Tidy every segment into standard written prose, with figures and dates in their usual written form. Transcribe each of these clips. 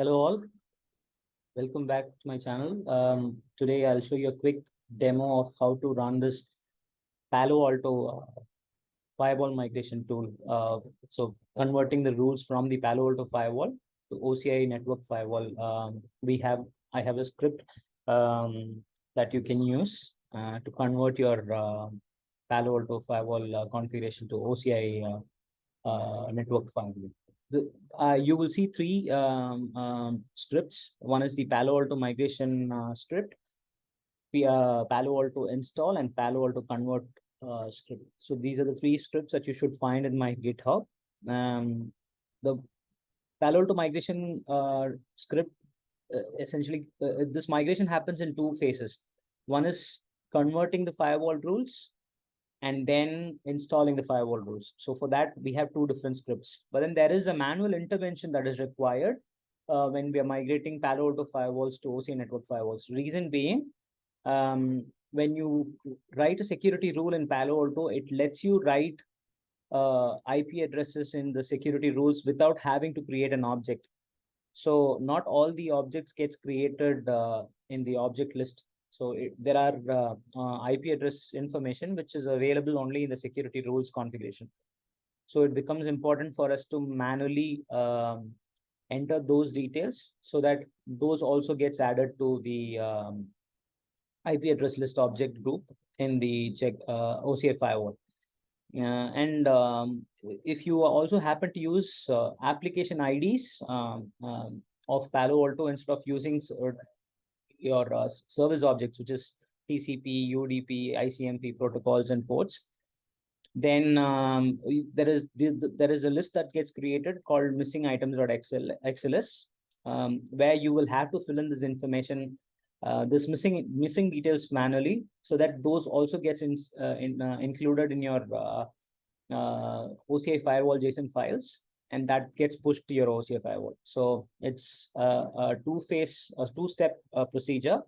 Hello all, welcome back to my channel. Today I'll show you a quick demo of how to run this Palo Alto firewall migration tool. So converting the rules from the Palo Alto firewall to OCI network firewall. I have a script that you can use to convert your Palo Alto firewall configuration to OCI network firewall. You will see three scripts. One is the Palo Alto migration script, Palo Alto install, and Palo Alto convert script. So these are the three scripts that you should find in my GitHub. The Palo Alto migration script, essentially, this migration happens in two phases. One is converting the firewall rules and then installing the firewall rules. So for that, we have two different scripts. But then there is a manual intervention that is required when we are migrating Palo Alto firewalls to OCI network firewalls. Reason being, when you write a security rule in Palo Alto, it lets you write IP addresses in the security rules without having to create an object. So not all the objects gets created in the object list. So there are IP address information which is available only in the security rules configuration. So it becomes important for us to manually enter those details so that those also gets added to the IP address list object group in the OCI firewall. And if you also happen to use application IDs of Palo Alto instead of using your service objects, which is TCP, UDP, ICMP protocols and ports, then there is a list that gets created called missing items.xls, where you will have to fill in this information, this missing details manually, so that those also gets included in your OCI firewall JSON files, and that gets pushed to your OCI firewall. So it's a two-step procedure.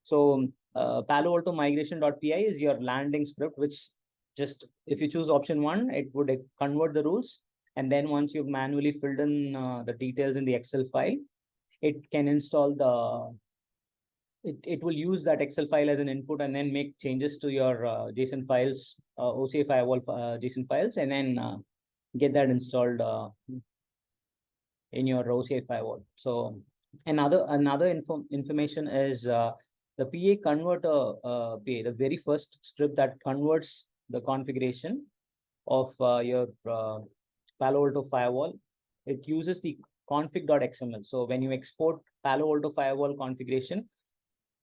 So Palo Alto migration.py is your landing script, which just, if you choose option one, it would convert the rules. And then once you've manually filled in the details in the Excel file, it can install it will use that Excel file as an input and then make changes to your JSON files, OCI firewall JSON files, and then get that installed in your OCI firewall. So another information is the PA converter PA, the very first script that converts the configuration of your Palo Alto firewall. It uses the config.xml. So when you export Palo Alto firewall configuration,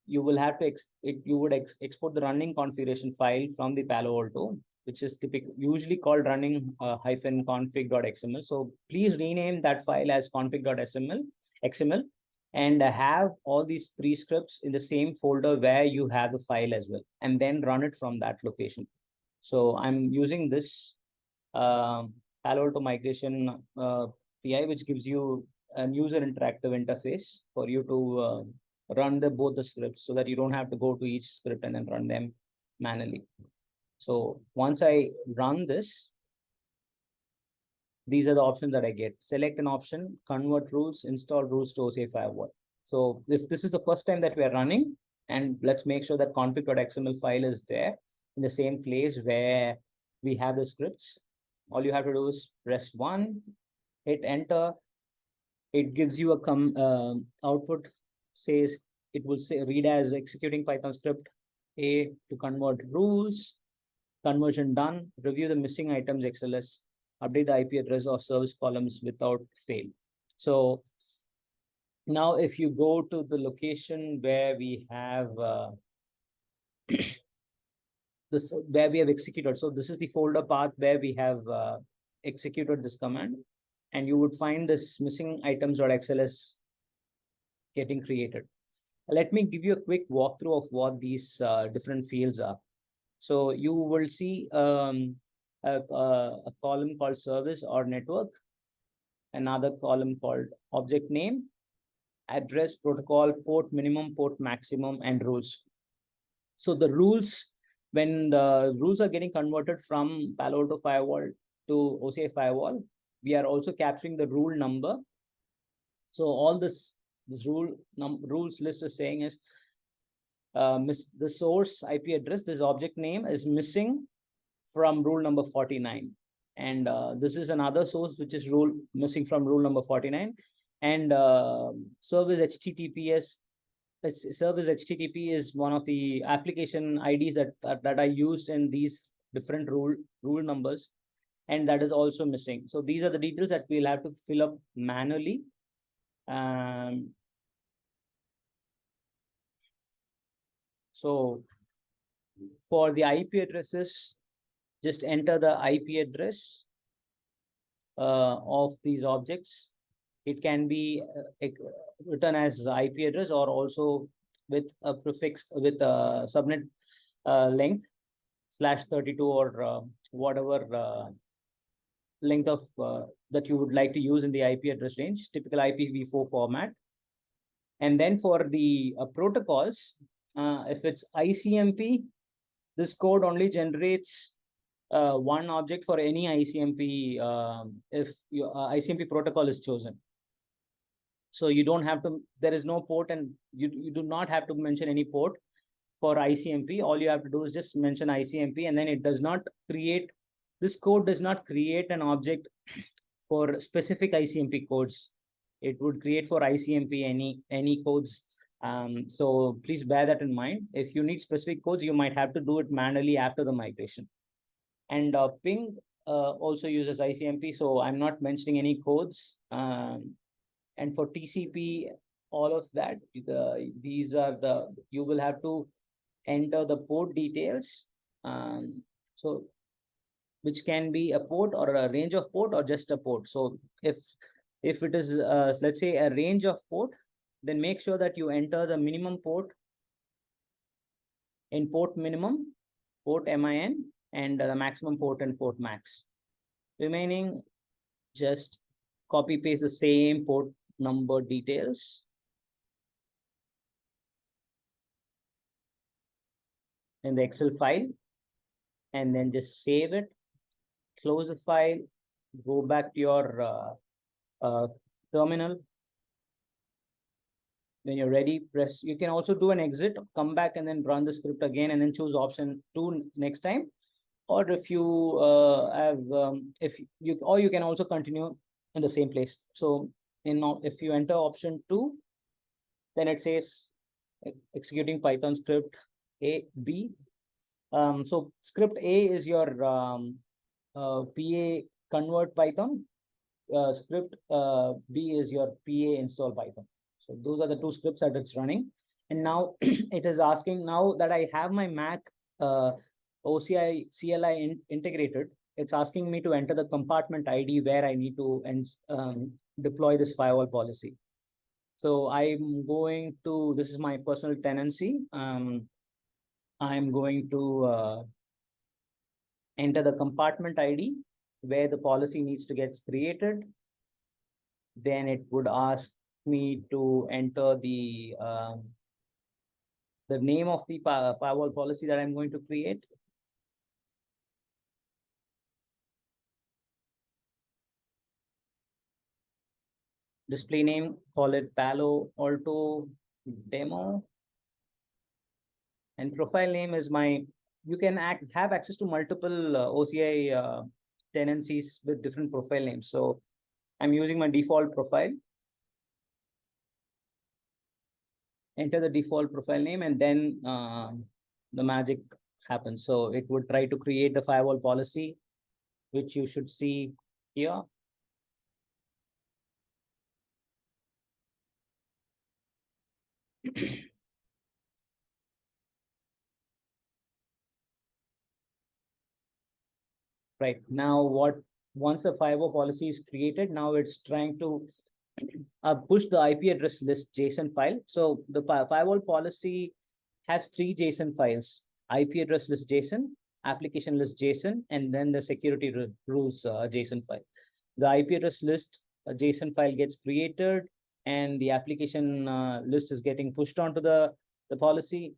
you will have to export the running configuration file from the Palo Alto, which is usually called running -config.xml. So please rename that file as config.xml and have all these three scripts in the same folder where you have the file as well, and then run it from that location. So I'm using this Palo Alto migration PI, which gives you a user interactive interface for you to run both the scripts, so that you don't have to go to each script and then run them manually. So once I run this, these are the options that I get. Select an option, convert rules, install rules to OCI firewall. So if this is the first time that we are running, and let's make sure that config.xml file is there in the same place where we have the scripts. All you have to do is press 1, hit enter. It gives you a output, says it will say read as executing Python script A to convert rules, conversion done, review the missing items XLS, update the IP address or service columns without fail. So now if you go to the location where we have where we have executed, so this is the folder path where we have executed this command, and you would find this missing items.xls getting created. Let me give you a quick walkthrough of what these different fields are. So you will see a column called service or network, another column called object name, address, protocol, port minimum, port maximum, and rules. So the rules, when the rules are getting converted from Palo Alto firewall to OCI firewall, we are also capturing the rule number So all this rules list is saying is the source IP address, this object name is missing from rule number 49. And this is another source which is missing from rule number 49. And service HTTPS service HTTP is one of the application IDs that are used in these different rule numbers, and that is also missing. So these are the details that we'll have to fill up manually. So for the IP addresses, just enter the IP address of these objects. It can be written as IP address or also with a prefix with a subnet length /32 or whatever length of that you would like to use in the IP address range, typical IPv4 format. And then for the protocols, if it's ICMP, this code only generates one object for any ICMP if your ICMP protocol is chosen. So you don't have to, there is no port, and you do not have to mention any port for ICMP. All you have to do is just mention ICMP, and then it does not create, this code does not create an object for specific ICMP codes. It would create for ICMP any codes. So please bear that in mind. If you need specific codes, you might have to do it manually after the migration. And ping also uses ICMP, so I'm not mentioning any codes. And for TCP, all of that, these are you will have to enter the port details. So which can be a port or a range of port or just a port. So if it is, let's say, a range of port, then make sure that you enter the minimum port in port minimum, port MIN, and the maximum port and port max. Remaining, just copy paste the same port number details. In the Excel file, and then just save it, close the file, go back to your terminal. When you're ready, press, you can also do an exit, come back and then run the script again, and then choose option 2 next time. Or if you you can also continue in the same place. So if you enter option 2, then it says executing Python script A, B. So script A is your PA convert Python. Script B is your PA install Python. So those are the two scripts that it's running. And now it is asking, now that I have my Mac OCI CLI integrated, it's asking me to enter the compartment ID where I need to deploy this firewall policy. So I'm going to, this is my personal tenancy. I'm going to enter the compartment ID where the policy needs to get created. Then it would ask me to enter the name of the firewall policy that I'm going to create. Display name, call it Palo Alto demo. And profile name is you can have access to multiple OCI tenancies with different profile names. So I'm using my default profile. Enter the default profile name, and then the magic happens. So it would try to create the firewall policy, which you should see here. Right now, once the firewall policy is created, now it's trying to push the IP address list JSON file. So the firewall policy has 3 JSON files: IP address list JSON, application list JSON, and then the security rules JSON file. The IP address list JSON file gets created, and the application list is getting pushed onto the policy.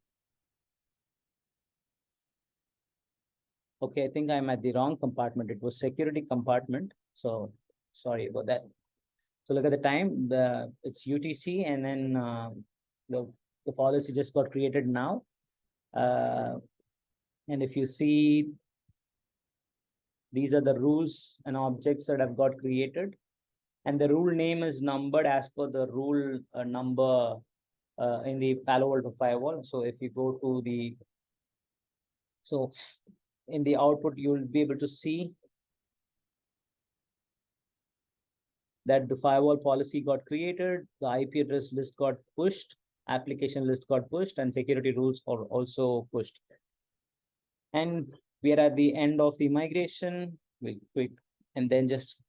Okay, I think I'm at the wrong compartment. It was security compartment. So sorry about that. So look at the time, it's UTC, and then the, the policy just got created now. And if you see, these are the rules and objects that have got created. And the rule name is numbered as per the rule number in the Palo Alto firewall. So if you go to the, so in the output, you'll be able to see that the firewall policy got created, the IP address list got pushed, application list got pushed, and security rules are also pushed. And we are at the end of the migration. We'll quick and then just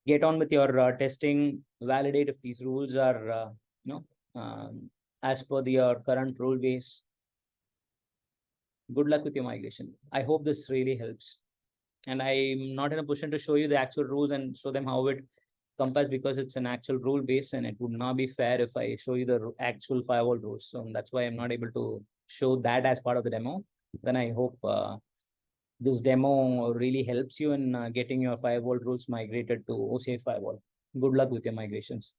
get on with your testing, validate if these rules are as per your current rule base. Good luck with your migration. I hope this really helps. And I'm not in a position to show you the actual rules and show them how it compares, because it's an actual rule base, and it would not be fair if I show you the actual firewall rules. So that's why I'm not able to show that as part of the demo. Then I hope this demo really helps you in getting your firewall rules migrated to OCI firewall. Good luck with your migrations.